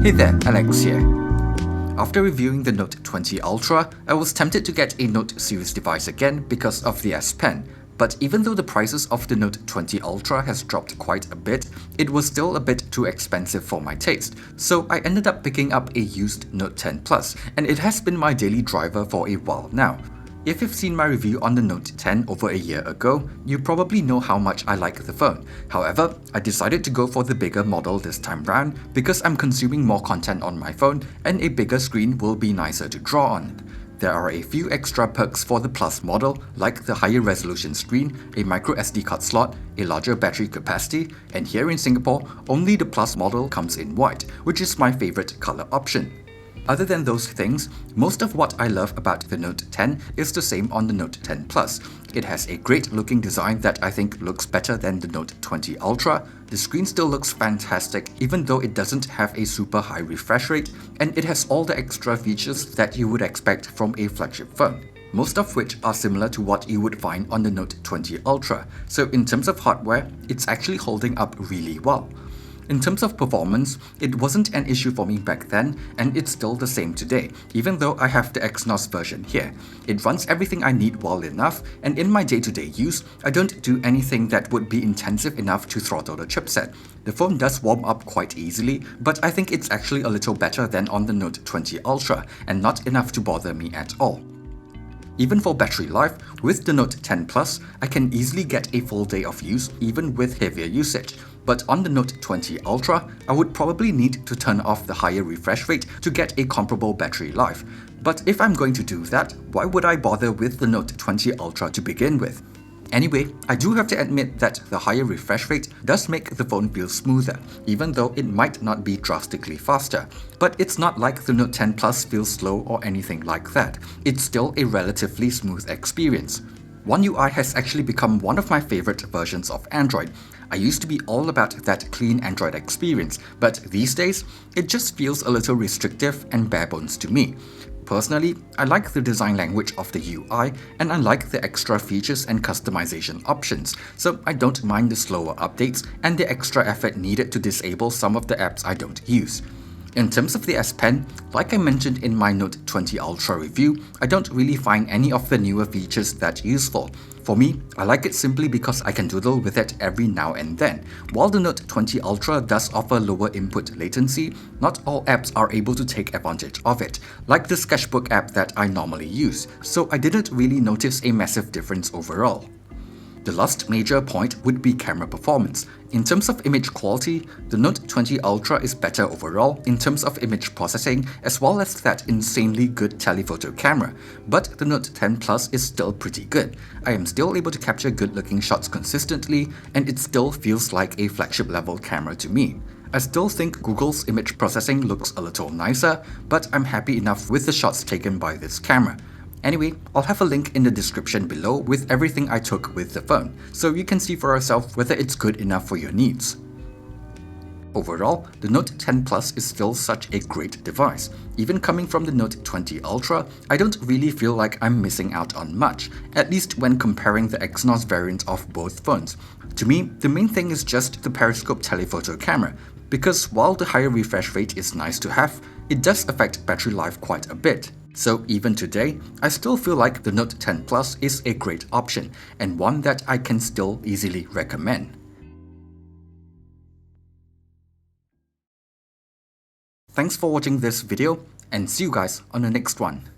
Hey there, Alex here. After reviewing the Note 20 Ultra, I was tempted to get a Note series device again because of the S Pen. But even though the prices of the Note 20 Ultra has dropped quite a bit, it was still a bit too expensive for my taste, so I ended up picking up a used Note 10 Plus, and it has been my daily driver for a while now. If you've seen my review on the Note 10 over a year ago, you probably know how much I like the phone. However, I decided to go for the bigger model this time round because I'm consuming more content on my phone and a bigger screen will be nicer to draw on. There are a few extra perks for the Plus model, like the higher resolution screen, a micro SD card slot, a larger battery capacity, and here in Singapore, only the Plus model comes in white, which is my favorite color option. Other than those things, most of what I love about the Note 10 is the same on the Note 10 Plus. It has a great looking design that I think looks better than the Note 20 Ultra, the screen still looks fantastic even though it doesn't have a super high refresh rate, and it has all the extra features that you would expect from a flagship phone, most of which are similar to what you would find on the Note 20 Ultra, so in terms of hardware, it's actually holding up really well. In terms of performance, it wasn't an issue for me back then, and it's still the same today, even though I have the Exynos version here. It runs everything I need well enough, and in my day-to-day use, I don't do anything that would be intensive enough to throttle the chipset. The phone does warm up quite easily, but I think it's actually a little better than on the Note 20 Ultra, and not enough to bother me at all. Even for battery life, with the Note 10 Plus, I can easily get a full day of use even with heavier usage. But on the Note 20 Ultra, I would probably need to turn off the higher refresh rate to get a comparable battery life. But if I'm going to do that, why would I bother with the Note 20 Ultra to begin with? Anyway, I do have to admit that the higher refresh rate does make the phone feel smoother, even though it might not be drastically faster. But it's not like the Note 10 Plus feels slow or anything like that. It's still a relatively smooth experience. One UI has actually become one of my favorite versions of Android. I used to be all about that clean Android experience, but these days, it just feels a little restrictive and bare bones to me. Personally, I like the design language of the UI, and I like the extra features and customization options, so I don't mind the slower updates and the extra effort needed to disable some of the apps I don't use. In terms of the S Pen, like I mentioned in my Note 20 Ultra review, I don't really find any of the newer features that useful. For me, I like it simply because I can doodle with it every now and then. While the Note 20 Ultra does offer lower input latency, not all apps are able to take advantage of it, like the Sketchbook app that I normally use, so I didn't really notice a massive difference overall. The last major point would be camera performance. In terms of image quality, the Note 20 Ultra is better overall in terms of image processing as well as that insanely good telephoto camera, but the Note 10 Plus is still pretty good. I am still able to capture good-looking shots consistently, and it still feels like a flagship-level camera to me. I still think Google's image processing looks a little nicer, but I'm happy enough with the shots taken by this camera. Anyway, I'll have a link in the description below with everything I took with the phone, so you can see for yourself whether it's good enough for your needs. Overall, the Note 10 Plus is still such a great device. Even coming from the Note 20 Ultra, I don't really feel like I'm missing out on much, at least when comparing the Exynos variants of both phones. To me, the main thing is just the periscope telephoto camera, because while the higher refresh rate is nice to have, it does affect battery life quite a bit. So even today, I still feel like the Note 10 Plus is a great option, and one that I can still easily recommend. Thanks for watching this video, and see you guys on the next one.